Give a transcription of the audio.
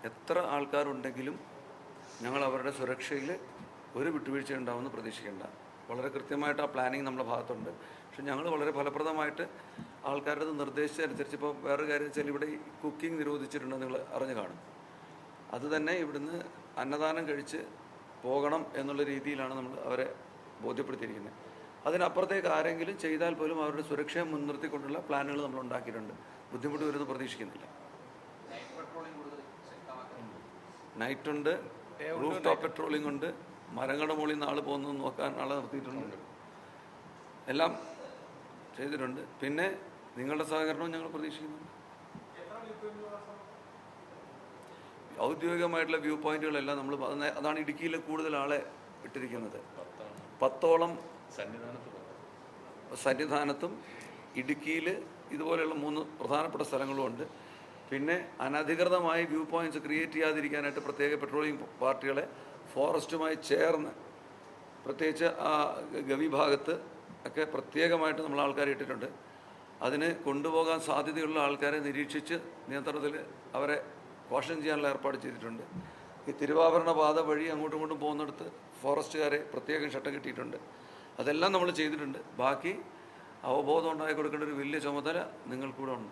എത്ര ആൾക്കാരുണ്ടെങ്കിലും ഞങ്ങൾ അവരുടെ സുരക്ഷയിൽ ഒരു വിട്ടുവീഴ്ച ഉണ്ടാവുമെന്ന് പ്രതീക്ഷിക്കേണ്ട. വളരെ കൃത്യമായിട്ട് ആ പ്ലാനിങ് നമ്മുടെ ഭാഗത്തുണ്ട്. പക്ഷെ ഞങ്ങൾ വളരെ ഫലപ്രദമായിട്ട് ആൾക്കാരുടെ നിർദ്ദേശിച്ചനുസരിച്ച്, ഇപ്പോൾ വേറൊരു കാര്യം വെച്ചാൽ ഇവിടെ കുക്കിംഗ് നിരോധിച്ചിട്ടുണ്ടെന്ന് നിങ്ങൾ അറിഞ്ഞു കാണും. അത് തന്നെ ഇവിടുന്ന് അന്നദാനം കഴിച്ച് പോകണം എന്നുള്ള രീതിയിലാണ് നമ്മൾ അവരെ ബോധ്യപ്പെടുത്തിയിരിക്കുന്നത്. അതിനപ്പുറത്തേക്ക് ആരെങ്കിലും ചെയ്താൽ പോലും അവരുടെ സുരക്ഷയെ മുൻനിർത്തിക്കൊണ്ടുള്ള പ്ലാനുകൾ നമ്മൾ ഉണ്ടാക്കിയിട്ടുണ്ട്. ബുദ്ധിമുട്ട് വരുമെന്ന് പ്രതീക്ഷിക്കുന്നില്ല. നൈറ്റുണ്ട്, റൂഫ് ടോപ്പ് പെട്രോളിംഗ് ഉണ്ട്, മരങ്ങളുടെ മുകളിൽ നിന്ന് ആൾ പോകുന്നത് നോക്കാൻ ആളെ നിർത്തിയിട്ടുണ്ട്, എല്ലാം ചെയ്തിട്ടുണ്ട്. പിന്നെ നിങ്ങളുടെ സഹകരണവും ഞങ്ങൾ പ്രതീക്ഷിക്കുന്നുണ്ട്. ഔദ്യോഗികമായിട്ടുള്ള വ്യൂ പോയിന്റുകളെല്ലാം നമ്മൾ അതാണ് ഇടുക്കിയിൽ കൂടുതൽ ആളെ ഇട്ടിരിക്കുന്നത്. 10ഓളം സന്നിധാനത്തും ഇടുക്കിയിൽ ഇതുപോലെയുള്ള 3 പ്രധാനപ്പെട്ട സ്ഥലങ്ങളുമുണ്ട്. പിന്നെ അനധികൃതമായി വ്യൂ പോയിന്റ്സ് ക്രിയേറ്റ് ചെയ്യാതിരിക്കാനായിട്ട് പ്രത്യേക പെട്രോളിംഗ് പാർട്ടികളെ ഫോറസ്റ്റുമായി ചേർന്ന്, പ്രത്യേകിച്ച് ആ ഗവി ഭാഗത്ത് ഒക്കെ പ്രത്യേകമായിട്ട് നമ്മൾ ആൾക്കാരെ ഇട്ടിട്ടുണ്ട്. അതിന് കൊണ്ടുപോകാൻ സാധ്യതയുള്ള ആൾക്കാരെ നിരീക്ഷിച്ച് നിയന്ത്രണത്തിൽ അവരെ കോഷൻ ചെയ്യാനുള്ള ഏർപ്പാട് ചെയ്തിട്ടുണ്ട്. ഈ തിരുവാഭരണ പാത വഴി അങ്ങോട്ടും ഇങ്ങോട്ടും പോകുന്നിടത്ത് ഫോറസ്റ്റുകാരെ പ്രത്യേകം ഷട്ടം കിട്ടിയിട്ടുണ്ട്. അതെല്ലാം നമ്മൾ ചെയ്തിട്ടുണ്ട്. ബാക്കി അവബോധം ഉണ്ടാക്കി കൊടുക്കേണ്ട ഒരു വലിയ ചുമതല നിങ്ങൾക്കൂടെ ഉണ്ട്.